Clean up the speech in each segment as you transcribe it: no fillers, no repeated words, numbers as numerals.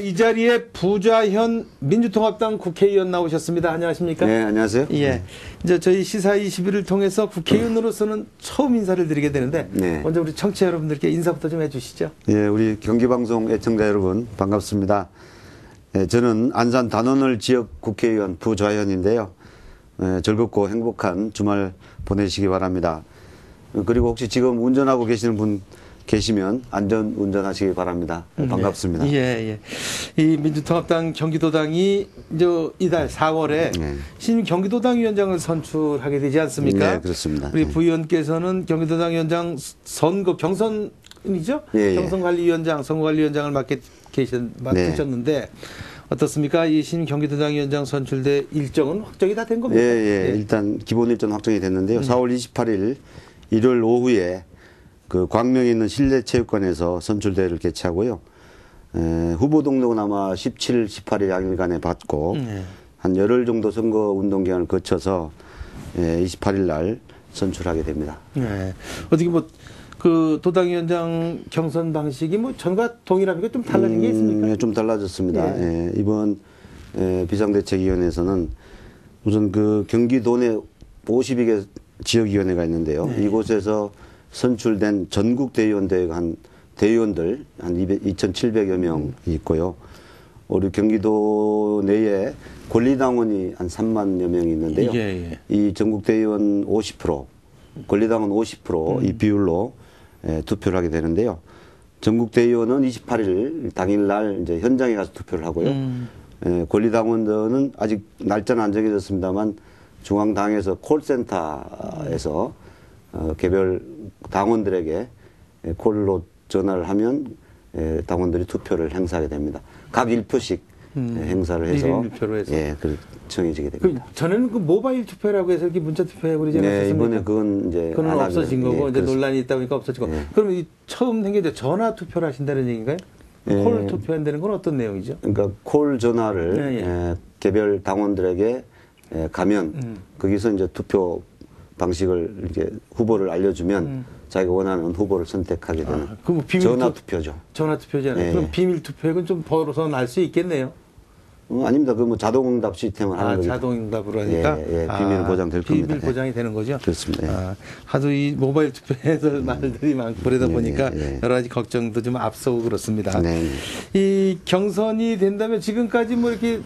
이 자리에 부좌현 민주통합당 국회의원 나오셨습니다. 안녕하십니까? 네, 안녕하세요. 예. 이제 저희 시사 21을 통해서 국회의원으로서는 처음 인사를 드리게 되는데, 네. 먼저 우리 청취자 여러분들께 인사부터 좀 해주시죠. 예, 우리 경기방송 애청자 여러분, 반갑습니다. 예, 저는 안산 단원을 지역 국회의원 부좌현인데요. 예, 즐겁고 행복한 주말 보내시기 바랍니다. 그리고 혹시 지금 운전하고 계시는 분 계시면 안전 운전하시기 바랍니다. 반갑습니다. 예. 이 민주통합당 경기도당이 이제 이달 4월에 신임 경기도당 위원장을 선출하게 되지 않습니까? 네, 그렇습니다. 우리 부의원께서는 경기도당 위원장 선거 경선이죠? 예. 경선관리위원장, 선거관리위원장을 맡으셨는데 어떻습니까? 이 신임 경기도당 위원장 선출대 일정은 확정이 다 된 겁니까? 예. 일단 기본 일정 확정이 됐는데요. 4월 28일 일요일 오후에 그 광명에 있는 실내체육관에서 선출대회를 개최하고요. 후보 등록은 아마 17, 18일 양일간에 받고 한 열흘 정도 선거 운동 기간을 거쳐서 28일 날 선출하게 됩니다. 네. 어떻게 그 도당위원장 경선 방식이 전과 동일합니까? 좀 달라진 게 있습니까? 네, 좀 달라졌습니다. 예. 이번 비상대책위원회에서는 우선 그 경기도 내 52개 지역위원회가 있는데요. 이곳에서 선출된 전국 대의원대회가 대의원들 한 2,700여 명이 있고요. 우리 경기도 내에 권리당원이 한 3만여 명이 있는데요. 이 전국 대의원 50%, 권리당원 50% 이 비율로 투표를 하게 되는데요. 전국 대의원은 28일 당일날 이제 현장에 가서 투표를 하고요. 권리당원들은 아직 날짜는 안 정해졌습니다만 중앙당에서 콜센터에서 개별 당원들에게 콜로 전화를 하면 당원들이 투표를 행사하게 됩니다. 각 1표씩 행사를 해서 그 정해지게 됩니다. 전에는 그 모바일 투표라고 해서 이렇게 문자 투표하고 그러지 않았습니까? 이번에 그건 없어진 거고 이제 논란이 있다 보니까 없어지고. 그럼 이 처음 생겨서 전화 투표를 하신다는 얘기인가요? 콜 투표한다는 건 어떤 내용이죠? 그러니까 콜 전화를 개별 당원들에게 가면 거기서 이제 투표 방식을 이제 후보를 알려주면 자기가 원하는 후보를 선택하게 되는 전화 투표죠. 전화 투표잖아요. 그럼 비밀 투표액은 좀 벗어날 수 있겠네요. 아닙니다. 그 자동응답 시스템을 하는 거죠. 자동응답으로 하니까 비밀 보장될 겁니다. 비밀 보장이 되는 거죠. 그렇습니다. 하도 이 모바일 투표에서 말들이 많고 그러다 보니까 여러 가지 걱정도 좀 앞서고 그렇습니다. 이 경선이 된다면 지금까지 이렇게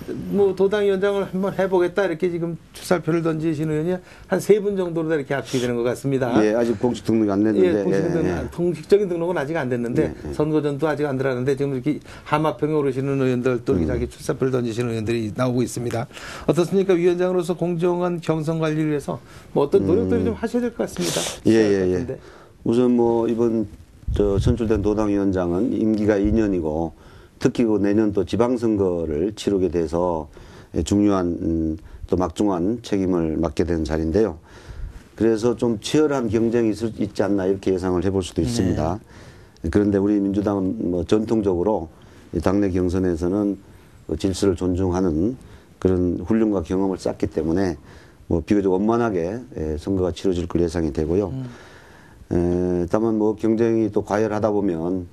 도당위원장을 한번 해보겠다 이렇게 지금 출사표를 던지시는 의원이 한 3분 정도로 다 이렇게 합치게 되는 것 같습니다. 아직 공식 등록이 안 됐는데. 공식적인 등록은 아직 안 됐는데 선거전도 아직 안 들어갔는데 지금 이렇게 하마평에 오르시는 의원들 또 이렇게 자기 출사표를 던지시는 의원들이 나오고 있습니다. 어떻습니까? 위원장으로서 공정한 경선 관리를 위해서 어떤 노력들을 좀 하셔야 될 것 같습니다. 우선 이번 선출된 도당위원장은 임기가 2년이고 특히 내년 또 지방선거를 치르게 돼서 중요한 또 막중한 책임을 맡게 되는 자리인데요. 그래서 좀 치열한 경쟁이 있지 않나 이렇게 예상을 해볼 수도 있습니다. 그런데 우리 민주당은 전통적으로 당내 경선에서는 질서를 존중하는 그런 훈련과 경험을 쌓기 때문에 비교적 원만하게 선거가 치러질 걸 예상이 되고요. 다만 경쟁이 또 과열하다 보면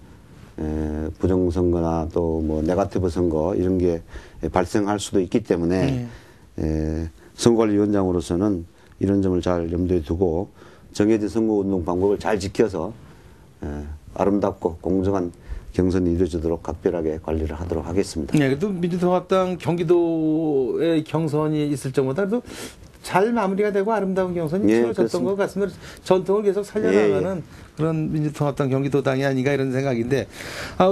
부정선거나 또 네거티브 선거 이런 게 발생할 수도 있기 때문에 선거관리위원장으로서는 이런 점을 잘 염두에 두고 정해진 선거운동 방법을 잘 지켜서 아름답고 공정한 경선이 이루어지도록 각별하게 관리를 하도록 하겠습니다. 그래도 민주통합당 경기도의 경선이 있을 적보다도 잘 마무리가 되고 아름다운 경선이 치러졌던 것 같습니다. 전통을 계속 살려나가는 그런 민주통합당 경기도당이 아닌가 이런 생각인데,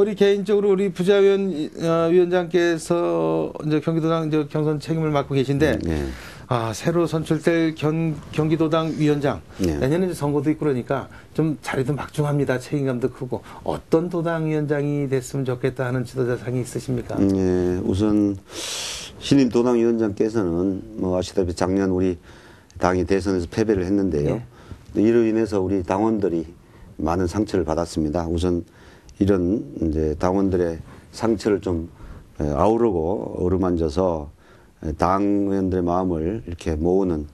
우리 개인적으로 우리 부좌현 위원장께서 이제 경기도당 경선 책임을 맡고 계신데, 새로 선출될 경기도당 위원장, 내년에 이제 선거도 있고 그러니까 좀 자리도 막중합니다. 책임감도 크고. 어떤 도당 위원장이 됐으면 좋겠다 하는 지도자상이 있으십니까? 우선 신임 도당 위원장께서는 아시다시피 작년 우리 당이 대선에서 패배를 했는데요. 이로 인해서 우리 당원들이 많은 상처를 받았습니다. 우선 이런 이제 당원들의 상처를 좀 아우르고 어루만져서 당 의원들의 마음을 이렇게 모으는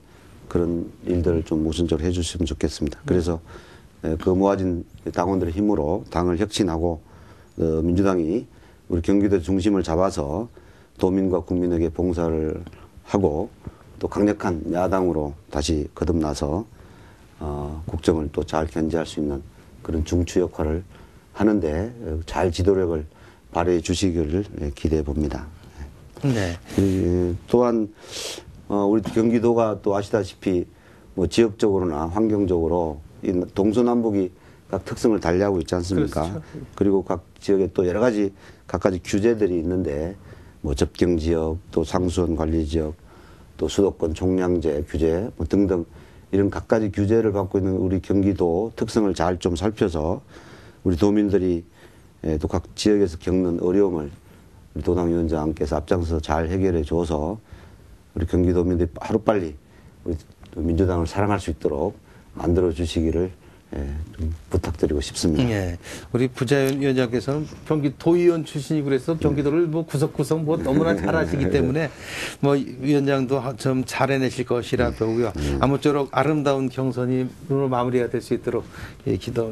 그런 일들을 좀 우선적으로 해주시면 좋겠습니다. 그래서 그 모아진 당원들의 힘으로 당을 혁신하고 민주당이 우리 경기도 중심을 잡아서 도민과 국민에게 봉사를 하고 또 강력한 야당으로 다시 거듭나서 국정을 또 잘 견제할 수 있는 그런 중추 역할을 하는데 잘 지도력을 발휘해 주시기를 기대해 봅니다. 네. 또한 우리 경기도가 또 아시다시피 뭐 지역적으로나 환경적으로 이 동서남북이 각 특성을 달리하고 있지 않습니까? 그렇죠. 그리고 각 지역에 또 여러 가지 각가지 규제들이 있는데 뭐 접경 지역, 또 상수원 관리 지역, 또 수도권 총량제 규제 뭐 등등 이런 각가지 규제를 받고 있는 우리 경기도 특성을 잘 좀 살펴서 우리 도민들이 또 각 지역에서 겪는 어려움을 우리 도당위원장께서 앞장서 잘 해결해 줘서 우리 경기도민들이 하루빨리 우리 민주당을 사랑할 수 있도록 만들어 주시기를 좀 부탁드리고 싶습니다. 예. 우리 부자위원장께서는 경기도의원 출신이고 그래서 경기도를 뭐 구석구석 뭐 너무나 잘 아시기 때문에 뭐 위원장도 좀 잘 해내실 것이라 보고요. 아무쪼록 아름다운 경선으로 마무리가 될 수 있도록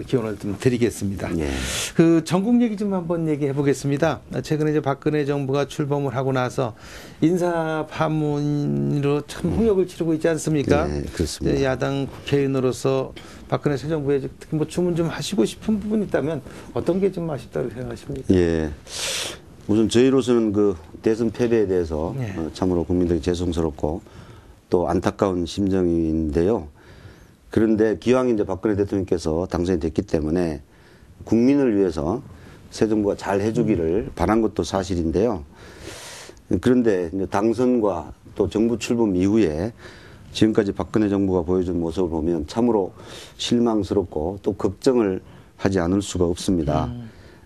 기원을 좀 드리겠습니다. 예. 그 전국 얘기 좀 한번 얘기해 보겠습니다. 최근에 이제 박근혜 정부가 출범을 하고 나서 인사 파문으로 참 홍역을 치르고 있지 않습니까? 네, 그렇습니다. 야당 국회의원으로서 박근혜 새 정부에 특히 뭐 주문 좀 하시고 싶은 부분이 있다면 어떤 게 좀 아쉽다고 생각하십니까? 예. 우선 저희로서는 그 대선 패배에 대해서 네. 참으로 국민들이 죄송스럽고 또 안타까운 심정인데요. 그런데 기왕 이제 박근혜 대통령께서 당선이 됐기 때문에 국민을 위해서 새 정부가 잘 해주기를 바란 것도 사실인데요. 그런데 이제 당선과 또 정부 출범 이후에 지금까지 박근혜 정부가 보여준 모습을 보면 참으로 실망스럽고 또 걱정을 하지 않을 수가 없습니다.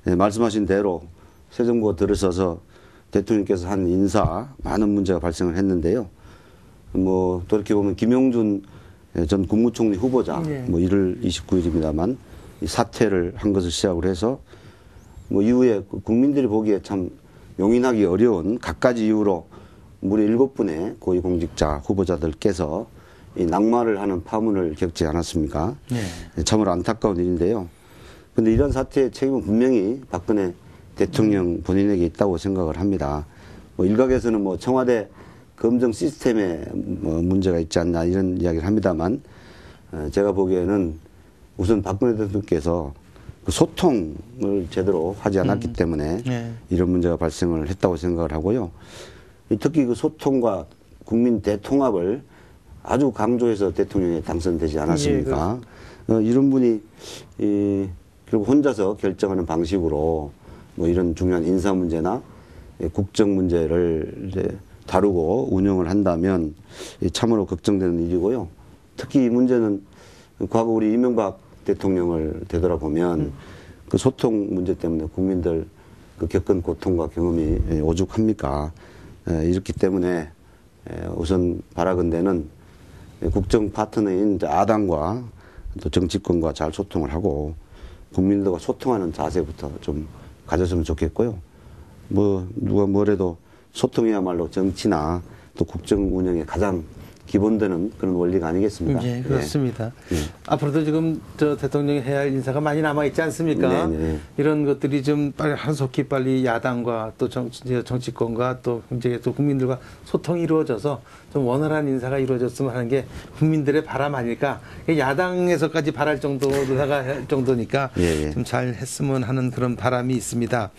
네, 말씀하신 대로 새 정부가 들어서서 대통령께서 한 인사 많은 문제가 발생을 했는데요. 뭐 돌이켜보면 김용준 전 국무총리 후보자 네. 뭐 1월 29일입니다만 사퇴를 한 것을 시작으로 해서 뭐 이후에 국민들이 보기에 참 용인하기 어려운 갖가지 이유로 무려 7분의 고위공직자 후보자들께서 이 낙마를 하는 파문을 겪지 않았습니까? 네. 참으로 안타까운 일인데요. 그런데 이런 사태의 책임은 분명히 박근혜 대통령 본인에게 있다고 생각을 합니다. 뭐 일각에서는 뭐 청와대 검증 시스템에 뭐 문제가 있지 않나 이런 이야기를 합니다만 제가 보기에는 우선 박근혜 대통령께서 그 소통을 제대로 하지 않았기 때문에 네. 이런 문제가 발생을 했다고 생각을 하고요. 특히 그 소통과 국민 대통합을 아주 강조해서 대통령에 당선되지 않았습니까? 이런 분이 결국 혼자서 결정하는 방식으로 뭐 이런 중요한 인사 문제나 국정 문제를 이제 다루고 운영을 한다면 참으로 걱정되는 일이고요. 특히 이 문제는 과거 우리 이명박 대통령을 되돌아보면 그 소통 문제 때문에 국민들 그 겪은 고통과 경험이 오죽합니까? 이렇기 때문에 우선 바라건대는 국정 파트너인 야당과 또 정치권과 잘 소통을 하고 국민들과 소통하는 자세부터 좀 가졌으면 좋겠고요. 뭐 누가 뭐래도 소통이야말로 정치나 또 국정 운영의 가장 기본되는 그런 원리가 아니겠습니까? 네, 그렇습니다. 앞으로도 지금 저 대통령이 해야 할 인사가 많이 남아 있지 않습니까? 네네. 이런 것들이 좀 빨리 한속히 빨리 야당과 또 정치권과 또 이제 또 국민들과 소통이 이루어져서 좀 원활한 인사가 이루어졌으면 하는 게 국민들의 바람 아닐까? 야당에서까지 바랄 정도가 할 정도니까 예. 좀 잘 했으면 하는 그런 바람이 있습니다.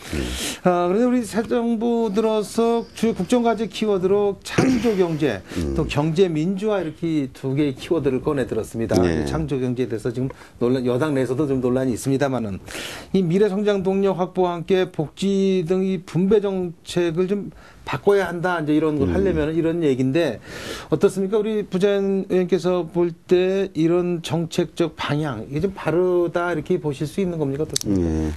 그런데 우리 새 정부 들어서 주요 국정과제 키워드로 창조 경제, 또 경제 민주화 이렇게 두 개의 키워드를 꺼내 들었습니다. 네. 창조 경제에 대해서 지금 여당 내에서도 좀 논란이 있습니다만은 이 미래 성장 동력 확보와 함께 복지 등의 분배 정책을 좀 바꿔야 한다. 이제 이런 걸 하려면 이런 얘기인데 어떻습니까? 우리 부자연께서 볼 때 이런 정책적 방향 이게 좀 바르다 이렇게 보실 수 있는 겁니까? 어떻습니까?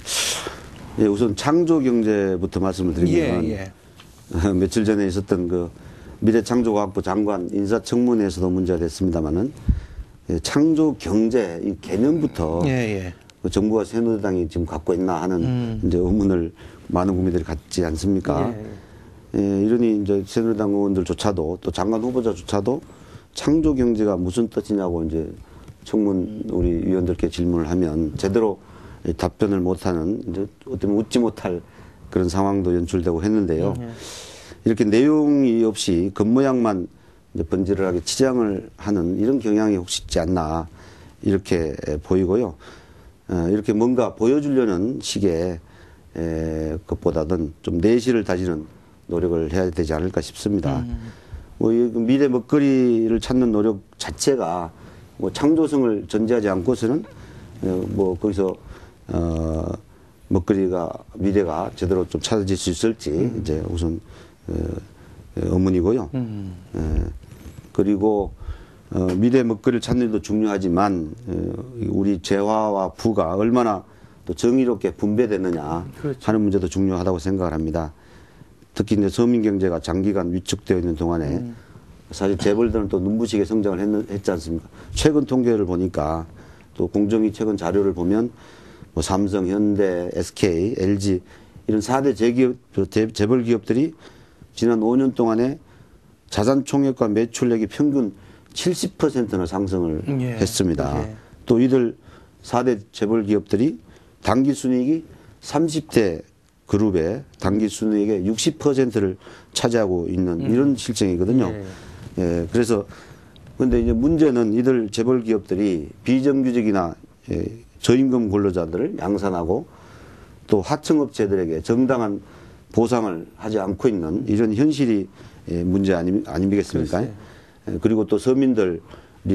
예, 우선 창조 경제부터 말씀을 드리면 예. 며칠 전에 있었던 그 미래창조과학부 장관 인사청문회에서도 문제가 됐습니다만은 창조 경제 이 개념부터 그 정부와 새누리당이 지금 갖고 있나 하는 이제 의문을 많은 국민들이 갖지 않습니까? 이러니 이제 새누리당 의원들조차도 또 장관 후보자조차도 창조 경제가 무슨 뜻이냐고 이제 청문 우리 위원들께 질문을 하면 제대로 답변을 못하는 이제 어쩌면 웃지 못할 그런 상황도 연출되고 했는데요. 이렇게 내용이 없이 겉모양만 이제 번지르하게 치장을 하는 이런 경향이 혹시 있지 않나 이렇게 보이고요. 이렇게 뭔가 보여주려는 식의 것보다는 좀 내실을 다지는 노력을 해야 되지 않을까 싶습니다. 뭐 이 미래 먹거리를 찾는 노력 자체가 뭐 창조성을 전제하지 않고서는 뭐 거기서 먹거리가 미래가 제대로 좀 찾아질 수 있을지 이제 우선 의문이고요. 그리고 미래 먹거리를 찾는 일도 중요하지만 우리 재화와 부가 얼마나 또 정의롭게 분배되느냐 그렇죠. 하는 문제도 중요하다고 생각을 합니다. 특히 이제 서민 경제가 장기간 위축되어 있는 동안에 사실 재벌들은 또 눈부시게 성장을 했지 않습니까? 최근 통계를 보니까 또 공정위 최근 자료를 보면 뭐 삼성, 현대, SK, LG 이런 4대 재벌 기업들이 지난 5년 동안에 자산 총액과 매출액이 평균 70%나 상승을 했습니다. 또 이들 4대 재벌 기업들이 당기 순이익이 30대 그룹의 당기 순이익의 60%를 차지하고 있는 이런 실정이거든요. 예, 그래서 근데 이제 문제는 이들 재벌 기업들이 비정규직이나 저임금 근로자들을 양산하고 또 하청업체들에게 정당한 보상을 하지 않고 있는 이런 현실이 문제 아니겠습니까? 그리고 또 서민들이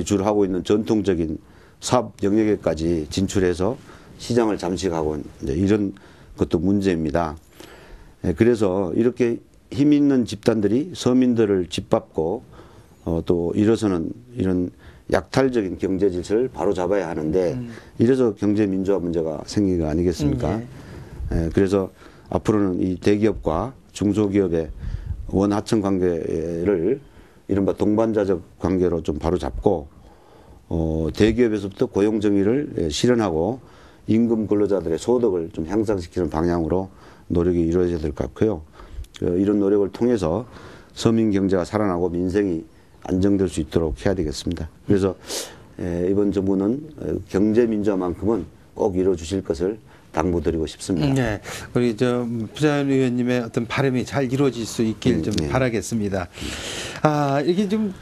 주로 하고 있는 전통적인 사업 영역에까지 진출해서 시장을 잠식하고 이제 이런 것도 문제입니다. 그래서 이렇게 힘 있는 집단들이 서민들을 짓밟고 또 이래서는 이런 약탈적인 경제 질서를 바로 잡아야 하는데 이래서 경제 민주화 문제가 생긴 거 아니겠습니까? 그래서 앞으로는 이 대기업과 중소기업의 원하청 관계를 이른바 동반자적 관계로 좀 바로 잡고 대기업에서부터 고용 정의를 실현하고 임금 근로자들의 소득을 좀 향상시키는 방향으로 노력이 이루어져야 될 것 같고요. 이런 노력을 통해서 서민 경제가 살아나고 민생이 안정될 수 있도록 해야 되겠습니다. 그래서 이번 정부는 경제 민주화만큼은 꼭 이루어 주실 것을 당부드리고 싶습니다. 네, 우리 부자연 의원님의 어떤 바람이 잘 이루어질 수 있길 좀 바라겠습니다. 이게 좀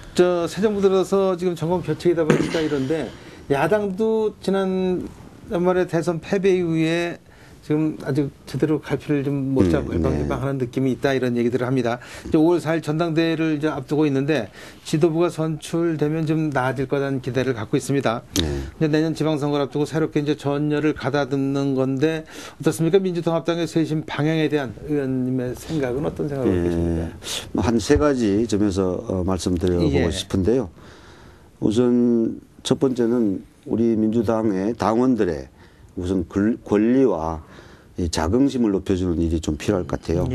새 정부 들어서 지금 정권 교체이다 보니까 이런데 야당도 지난 연말에 대선 패배 이후에 지금 아직 제대로 갈피를 좀 못 잡고 일방하는 느낌이 있다 이런 얘기들을 합니다. 이제 5월 4일 전당대회를 이제 앞두고 있는데 지도부가 선출되면 좀 나아질 거라는 기대를 갖고 있습니다. 이제 내년 지방선거를 앞두고 새롭게 이제 전열을 가다듬는 건데 어떻습니까? 민주통합당의 쇄신 방향에 대한 의원님의 생각은 어떤 생각을 갖고 계십니까? 한 세 가지 점에서 말씀드려보고 싶은데요. 우선 첫 번째는 우리 민주당의 당원들의 우선 권리와 이 자긍심을 높여주는 일이 좀 필요할 것 같아요.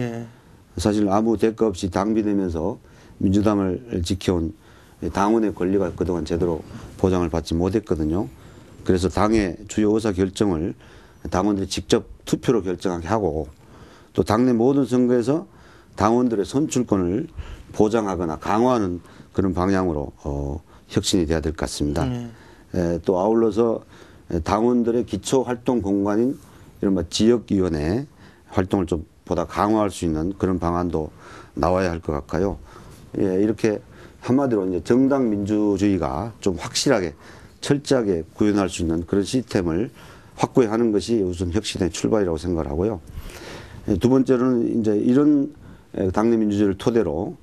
사실 아무 대가 없이 당비되면서 민주당을 지켜온 당원의 권리가 그동안 제대로 보장을 받지 못했거든요. 그래서 당의 주요 의사 결정을 당원들이 직접 투표로 결정하게 하고 또 당내 모든 선거에서 당원들의 선출권을 보장하거나 강화하는 그런 방향으로 혁신이 돼야 될 것 같습니다. 또 아울러서 당원들의 기초 활동 공간인 이른바 지역위원회 활동을 좀 보다 강화할 수 있는 그런 방안도 나와야 할 것 같고요. 이렇게 한마디로 이제 정당 민주주의가 좀 확실하게 철저하게 구현할 수 있는 그런 시스템을 확고히 하는 것이 우선 혁신의 출발이라고 생각을 하고요. 두 번째로는 이제 이런 당내 민주주의를 토대로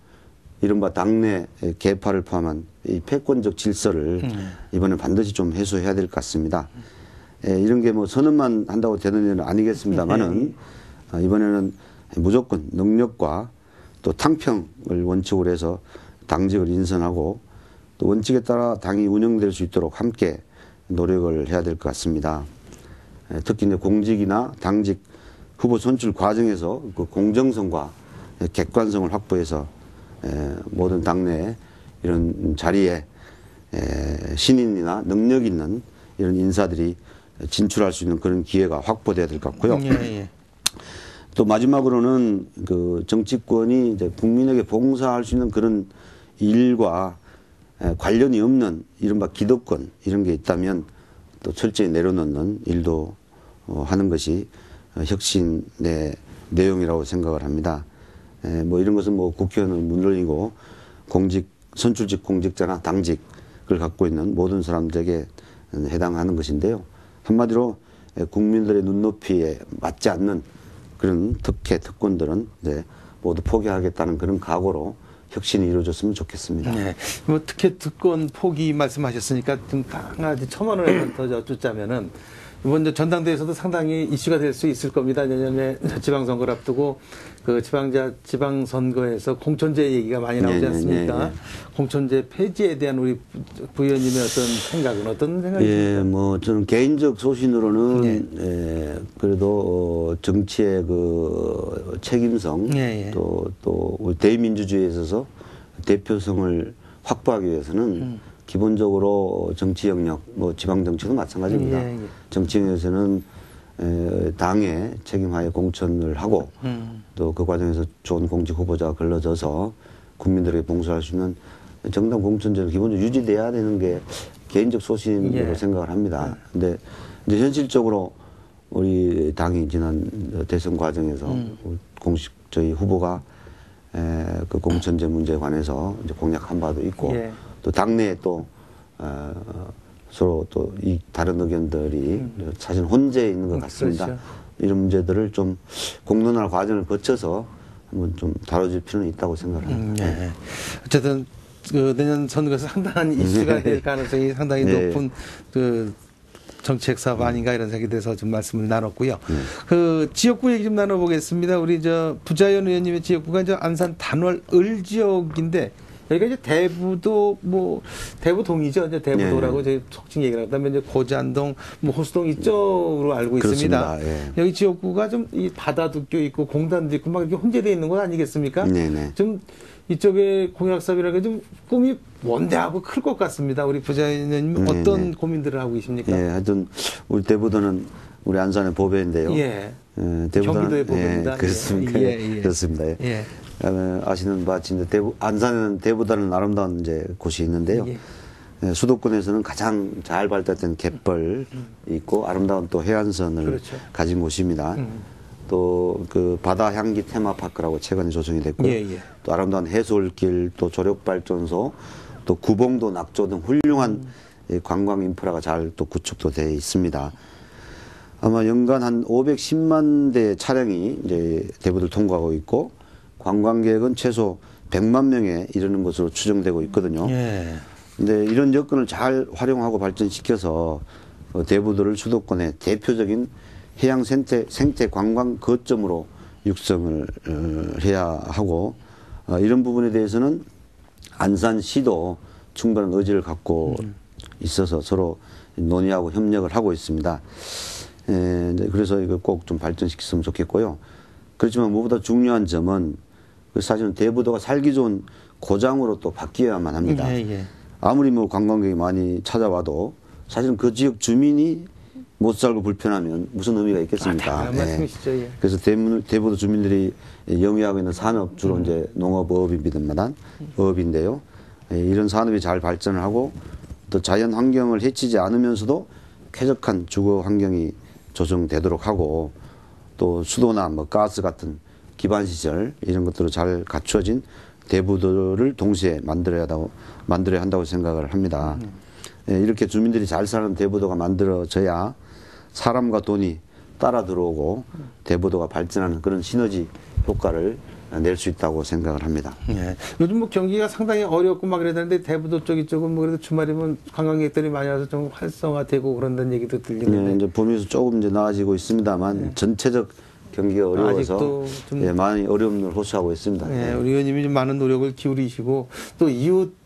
이른바 당내 계파를 포함한 이 패권적 질서를 이번에 반드시 좀 해소해야 될 것 같습니다. 이런 게 뭐 선언만 한다고 되는 일은 아니겠습니다만은 이번에는 무조건 능력과 또 탕평을 원칙으로 해서 당직을 인선하고 또 원칙에 따라 당이 운영될 수 있도록 함께 노력을 해야 될 것 같습니다. 특히 이제 공직이나 당직 후보 선출 과정에서 그 공정성과 객관성을 확보해서 모든 당내 이런 자리에 신인이나 능력 있는 이런 인사들이 진출할 수 있는 그런 기회가 확보돼야 될 것 같고요. 또 마지막으로는 그 정치권이 이제 국민에게 봉사할 수 있는 그런 일과 관련이 없는 이른바 기득권 이런 게 있다면 또 철저히 내려놓는 일도 하는 것이 혁신의 내용이라고 생각을 합니다. 뭐 이런 것은 뭐 국회의원은 물론이고 선출직 공직자나 당직을 갖고 있는 모든 사람들에게 해당하는 것인데요. 한마디로 국민들의 눈높이에 맞지 않는 그런 특권들은 이제 모두 포기하겠다는 그런 각오로 혁신이 이루어졌으면 좋겠습니다. 네. 뭐 특권 포기 말씀하셨으니까 좀 한 가지 첨언을 더 여쭙자면은 이번 전당대회에서도 상당히 이슈가 될 수 있을 겁니다. 내년에 지방선거를 앞두고 그 지방선거에서 공천제 얘기가 많이 나오지 않습니까? 공천제 폐지에 대한 우리 부의원님의 어떤 생각이십니까? 예, 뭐 저는 개인적 소신으로는 그래도 정치의 그 책임성 또 우리 대의민주주의에 있어서 대표성을 확보하기 위해서는 기본적으로 정치 영역, 뭐 지방 정치도 마찬가지입니다. 정치 영역에서는 당의 책임하에 공천을 하고 또 그 과정에서 좋은 공직 후보자가 걸러져서 국민들에게 봉사할 수 있는 정당 공천제를 기본적으로 유지돼야 되는 게 개인적 소신으로 생각을 합니다. 근데 이제 현실적으로 우리 당이 지난 대선 과정에서 공식 저희 후보가 그 공천제 문제에 관해서 이제 공약한 바도 있고 또 당내에 또 서로 또 이 다른 의견들이 사실 혼재해 있는 것 같습니다. 그렇죠. 이런 문제들을 좀 공론화 과정을 거쳐서 한번 좀 다뤄줄 필요는 있다고 생각합니다. 어쨌든 그 내년 선거에서 상당한 이슈가 될 가능성이 상당히 높은 그 정책 사업 아닌가 이런 생각이 돼서 좀 말씀을 나눴고요. 그 지역구 얘기 좀 나눠보겠습니다. 우리 부자연 의원님의 지역구가 안산 단월 을 지역인데 여기가 이제 대부도 대부동이죠. 이제 대부도라고 저희 속칭 얘기를 하다면 이제 고잔동, 호수동 이쪽으로 알고 있습니다. 여기 지역구가 좀 이 바다도 껴 있고 공단도 있고 막 이렇게 혼재되어 있는 것 아니겠습니까? 좀 이쪽에 공약 사업이라는 게 좀 꿈이 원대하고 클 것 같습니다. 우리 부자연님 어떤 고민들을 하고 계십니까? 하여튼 우리 대부도는 우리 안산의 보배인데요. 경기도의 보배입니다. 그렇습니까? 그렇습니다. 아시는 바치인데 안산에는 대부다는 아름다운 이제 곳이 있는데요. 수도권에서는 가장 잘 발달된 갯벌이 있고 아름다운 또 해안선을 가진 곳입니다. 또 그 바다 향기 테마파크라고 최근에 조성이 됐고 또 아름다운 해솔길 또 조력발전소 또 구봉도 낙조 등 훌륭한 관광 인프라가 잘 또 구축도 되어 있습니다. 아마 연간 한 510만 대 차량이 이제 대부도를 통과하고 있고 관광객은 최소 100만 명에 이르는 것으로 추정되고 있거든요. 근데 이런 여건을 잘 활용하고 발전시켜서 대부도를 수도권의 대표적인 해양 생태 관광 거점으로 육성을 해야 하고 이런 부분에 대해서는 안산시도 충분한 의지를 갖고 있어서 서로 논의하고 협력을 하고 있습니다. 그래서 이걸 꼭 좀 발전시켰으면 좋겠고요. 그렇지만 무엇보다 중요한 점은 사실은 대부도가 살기 좋은 고장으로 또 바뀌어야만 합니다. 아무리 뭐 관광객이 많이 찾아와도 사실은 그 지역 주민이 못 살고 불편하면 무슨 의미가 있겠습니까? 그래서 대부도 주민들이 영위하고 있는 산업 주로 이제 농업업이든 업인데요. 이런 산업이 잘 발전을 하고 또 자연 환경을 해치지 않으면서도 쾌적한 주거 환경이 조성되도록 하고 또 수도나 가스 같은 기반 시설 이런 것들을 잘 갖춰진 대부도를 동시에 만들어야 한다고 생각을 합니다. 이렇게 주민들이 잘 사는 대부도가 만들어져야 사람과 돈이 따라 들어오고 대부도가 발전하는 그런 시너지 효과를 낼 수 있다고 생각을 합니다. 요즘 경기가 상당히 어렵고 막 그러는데 대부도 쪽은 그래도 주말이면 관광객들이 많이 와서 좀 활성화되고 그런다는 얘기도 들리는데. 이제 보면서 조금 이제 나아지고 있습니다만 전체적 경기가 어려워서 많이 어려움을 호소하고 있습니다. 우리 의원님이 좀 많은 노력을 기울이시고 또 이웃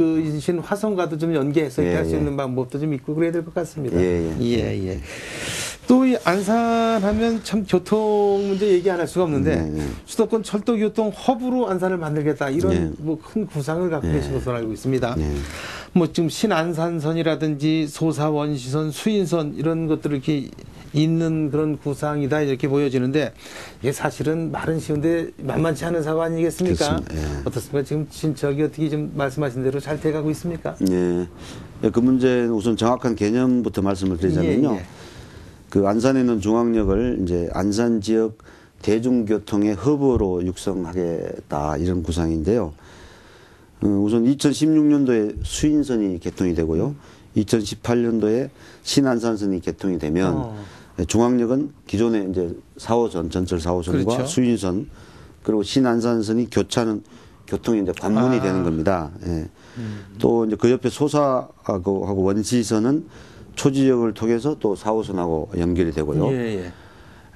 이신 화성과도 좀 연계해서 할 수 있는 방법도 좀 있고 그래야 될 것 같습니다. 또 이 안산하면 참 교통 문제 얘기 안 할 수가 없는데 수도권 철도 교통 허브로 안산을 만들겠다 이런 큰 구상을 갖고 계신 것으로 알고 있습니다. 지금 신안산선이라든지 소사원시선, 수인선 이런 것들을 이렇게 있는 그런 구상이다 이렇게 보여지는데 이게 사실은 말은 쉬운데 만만치 않은 사고 아니겠습니까? 어떻습니까? 지금 친척이 어떻게 좀 말씀하신 대로 잘 돼가고 있습니까? 그 문제는 우선 정확한 개념부터 말씀을 드리자면요. 그 안산에 있는 중앙역을 이제 안산 지역 대중교통의 허브로 육성하겠다 이런 구상인데요. 우선 2016년도에 수인선이 개통이 되고요. 2018년도에 신안산선이 개통이 되면 중앙역은 기존에 이제 4호선 전철 4호선과 그렇죠. 수인선 그리고 신안산선이 교통이 이제 관문이 되는 겁니다. 예. 또 이제 그 옆에 소사하고 원시선은 초지역을 통해서 또 4호선하고 연결이 되고요. 예.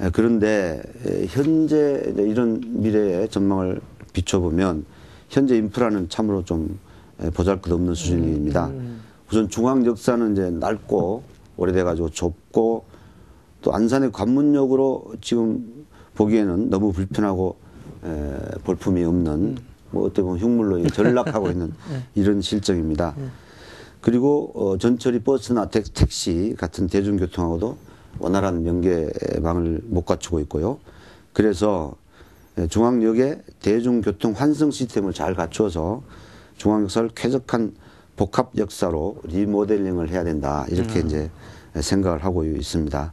예, 그런데 현재 이제 이런 미래의 전망을 비춰보면 현재 인프라는 참으로 좀 보잘것없는 수준입니다. 우선 중앙역사는 이제 넓고 오래돼가지고 좁고 또 안산의 관문역으로 지금 보기에는 너무 불편하고 볼품이 없는 뭐 어떻게 보면 흉물로 전락하고 있는 이런 실정입니다. 그리고 전철이 버스나 택시 같은 대중교통하고도 원활한 연계망을 못 갖추고 있고요. 그래서 중앙역에 대중교통 환승 시스템을 잘 갖추어서 중앙역사를 쾌적한 복합 역사로 리모델링을 해야 된다. 이렇게 이제 생각을 하고 있습니다.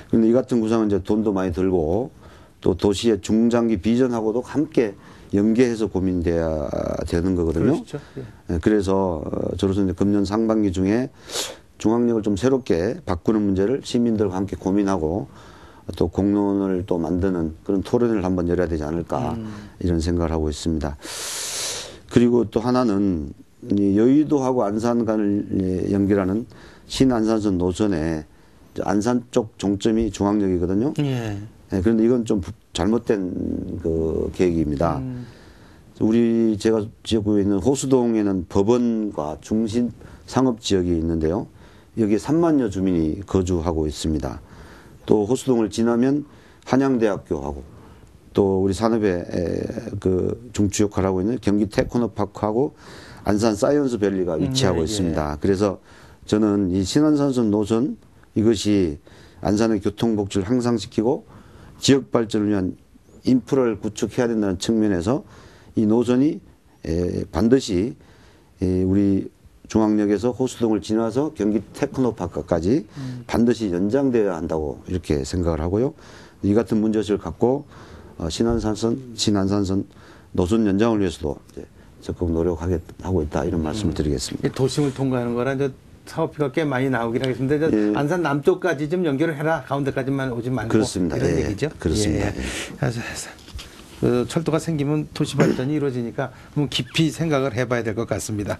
그런데 이 같은 구상은 이제 돈도 많이 들고 또 도시의 중장기 비전하고도 함께 연계해서 고민돼야 되는 거거든요. 그렇죠. 예. 그래서 저로서 이제 금년 상반기 중에 중앙역을 좀 새롭게 바꾸는 문제를 시민들과 함께 고민하고 또 공론을 또 만드는 그런 토론을 한번 열어야 되지 않을까 이런 생각을 하고 있습니다. 그리고 또 하나는 여의도하고 안산 간을 연결하는 신안산선 노선에 안산 쪽 종점이 중앙역이거든요. 예. 그런데 이건 좀 잘못된 그 계획입니다. 제가 지역구에 있는 호수동에는 법원과 중심 상업 지역이 있는데요. 여기에 3만여 주민이 거주하고 있습니다. 또 호수동을 지나면 한양대학교하고 또 우리 산업의 그 중추 역할을 하고 있는 경기 테크노파크하고 안산 사이언스밸리가 위치하고 있습니다. 그래서 저는 이 신안산선 노선 이것이 안산의 교통복지를 향상시키고 지역 발전을 위한 인프라를 구축해야 된다는 측면에서 이 노선이 반드시 우리 중앙역에서 호수동을 지나서 경기 테크노파크까지 반드시 연장되어야 한다고 이렇게 생각을 하고요. 이 같은 문제의식을 갖고 신안산선 노선 연장을 위해서도 이제 적극 노력하고 있다 이런 말씀을 드리겠습니다. 도심을 통과하는 거라 이제 사업비가 꽤 많이 나오긴 하겠습니다. 이제 안산 남쪽까지 좀 연결을 해라. 가운데까지만 오지 말고. 그렇습니다. 이런 얘기죠. 그렇습니다. 그래서 그 철도가 생기면 도시 발전이 이루어지니까 한번 깊이 생각을 해봐야 될 것 같습니다.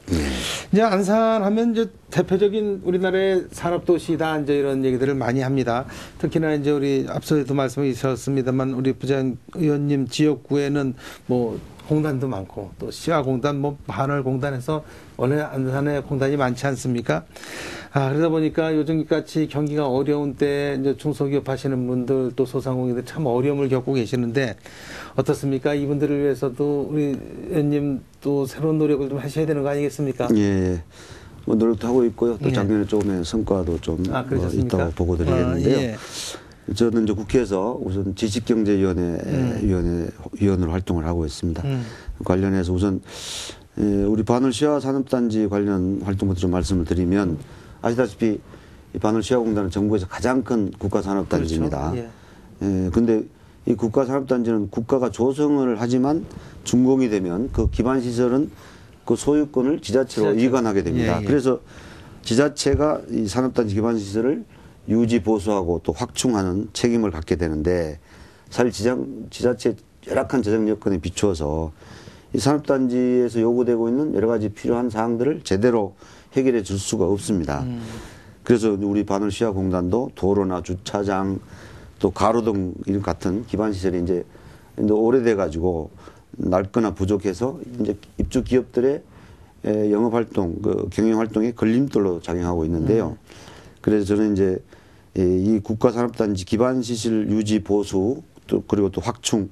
이제 안산하면 이제 대표적인 우리나라의 산업도시다 이제 이런 얘기들을 많이 합니다. 특히나 이제 우리 앞서도 말씀이 있었습니다만 우리 부장 의원님 지역구에는 뭐 공단도 많고 또 시화공단, 뭐 반월공단에서 원래 안산에 공단이 많지 않습니까? 그러다 보니까 요즘 같이 경기가 어려운 때 이제 중소기업 하시는 분들 또 소상공인들 참 어려움을 겪고 계시는데 어떻습니까? 이분들을 위해서도 우리 의원님 또 새로운 노력을 좀 하셔야 되는 거 아니겠습니까? 예. 뭐 노력도 하고 있고요. 또 작년에 조금의 성과도 좀 있다고 보고 드리겠는데요. 저는 이제 국회에서 우선 지식경제위원회로 활동을 하고 있습니다. 관련해서 우선 우리 반월 시화 산업단지 관련 활동부터 좀 말씀을 드리면 아시다시피 이 반월 시화공단은 정부에서 가장 큰 국가산업단지입니다. 그렇죠. 근데 이 국가산업단지는 국가가 조성을 하지만 준공이 되면 그 기반시설은 그 소유권을 지자체로 이관하게 됩니다. 그래서 지자체가 이 산업단지 기반시설을 유지 보수하고 또 확충하는 책임을 갖게 되는데 사실 지자체 열악한 재정 여건에 비추어서 이 산업단지에서 요구되고 있는 여러 가지 필요한 사항들을 제대로 해결해 줄 수가 없습니다. 그래서 우리 반월 시화공단도 도로나 주차장 또 가로등 이런 같은 기반시설이 이제 오래돼 가지고 낡거나 부족해서 이제 입주 기업들의 영업활동, 그 경영활동에 걸림돌로 작용하고 있는데요. 그래서 저는 이제 이 국가산업단지 기반시설 유지 보수 또 그리고 또 확충에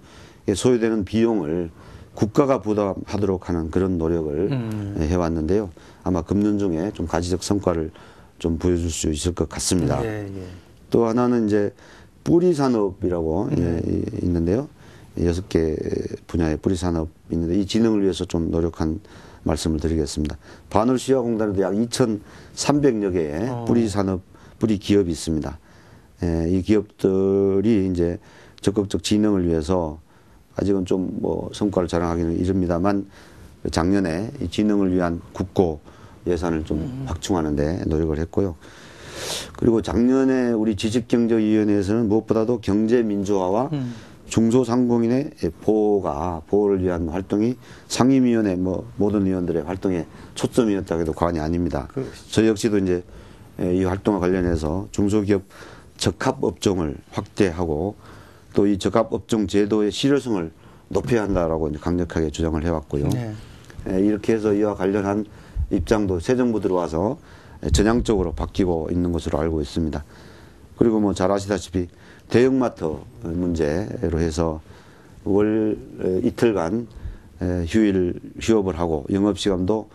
소요되는 비용을 국가가 부담하도록 하는 그런 노력을 해왔는데요. 아마 금년 중에 좀 가지적 성과를 좀 보여줄 수 있을 것 같습니다. 또 하나는 이제 뿌리 산업이라고 있는데요. 6개 분야의 뿌리 산업이 있는데 이 진흥을 위해서 좀 노력한 말씀을 드리겠습니다. 반월 시화공단에도 약 2,300여 개의 뿌리 산업, 뿌리 기업이 있습니다. 이 기업들이 이제 적극적 진흥을 위해서 아직은 좀 뭐 성과를 자랑하기는 이릅니다만 작년에 이 진흥을 위한 국고 예산을 좀 확충하는 데 노력을 했고요. 그리고 작년에 우리 지식경제위원회에서는 무엇보다도 경제민주화와 중소상공인의 보호를 위한 활동이 상임위원회 모든 위원들의 활동에 초점이었다고 해도 과언이 아닙니다. 저 역시도 이제 이 활동과 관련해서 중소기업 적합업종을 확대하고 또 이 적합업종 제도의 실효성을 높여야 한다라고 강력하게 주장을 해왔고요. 네. 이렇게 해서 이와 관련한 입장도 새 정부 들어와서 전향적으로 바뀌고 있는 것으로 알고 있습니다. 그리고 뭐 잘 아시다시피 대형마트 문제로 해서 월 이틀간 휴업을 하고 영업시간도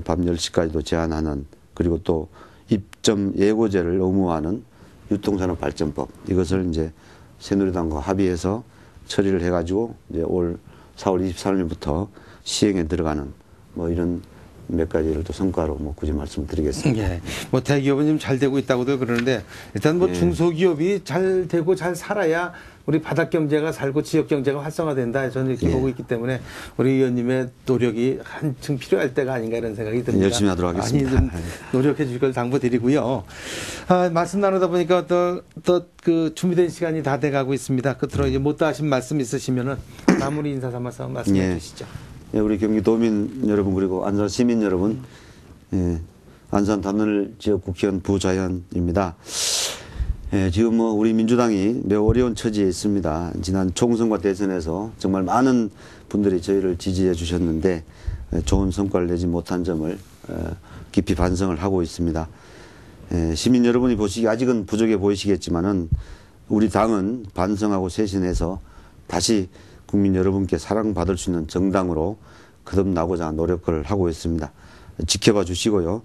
밤 10시까지도 제한하는, 그리고 또 입점 예고제를 의무화하는 유통산업발전법, 이것을 이제 새누리당과 합의해서 처리를 해가지고 이제 올 4월 23일부터 시행에 들어가는 뭐 이런 몇 가지를 또 성과로 뭐 굳이 말씀드리겠습니다. 예. 뭐 대기업은 지금 잘 되고 있다고도 그러는데 일단 뭐 중소기업이 잘 되고 잘 살아야 우리 바닥 경제가 살고 지역 경제가 활성화된다. 저는 이렇게 보고 있기 때문에 우리 의원님의 노력이 한층 필요할 때가 아닌가 이런 생각이 듭니다. 열심히 하도록 하겠습니다. 많이 좀 노력해 주실 걸 당부드리고요. 말씀 나누다 보니까 또 그 준비된 시간이 다 돼가고 있습니다. 끝으로 이제 못다 하신 말씀 있으시면은 마무리 인사 삼아서 말씀해 주시죠. 예, 우리 경기도민 여러분 그리고 안산 시민 여러분, 안산 단을 지역 국회의원 부자현입니다. 지금 뭐 우리 민주당이 매우 어려운 처지에 있습니다. 지난 총선과 대선에서 정말 많은 분들이 저희를 지지해 주셨는데 좋은 성과를 내지 못한 점을 깊이 반성을 하고 있습니다. 시민 여러분이 보시기 아직은 부족해 보이시겠지만은 우리 당은 반성하고 쇄신해서 다시 국민 여러분께 사랑받을 수 있는 정당으로 거듭나고자 노력을 하고 있습니다. 지켜봐 주시고요.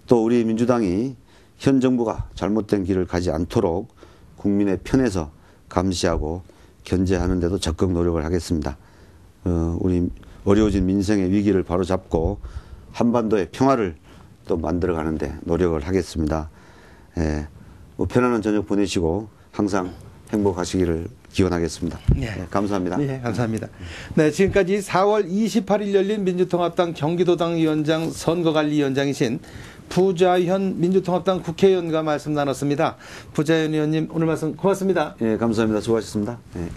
또 우리 민주당이 현 정부가 잘못된 길을 가지 않도록 국민의 편에서 감시하고 견제하는 데도 적극 노력을 하겠습니다. 우리 어려워진 민생의 위기를 바로잡고 한반도의 평화를 또 만들어가는데 노력을 하겠습니다. 뭐 편안한 저녁 보내시고 항상 행복하시기를 기원하겠습니다. 네, 감사합니다. 네, 감사합니다. 네, 지금까지 4월 28일 열린 민주통합당 경기도당 위원장 선거관리위원장이신 부자현 민주통합당 국회의원과 말씀 나눴습니다. 부자현 의원님 오늘 말씀 고맙습니다. 네, 감사합니다. 수고하셨습니다. 네.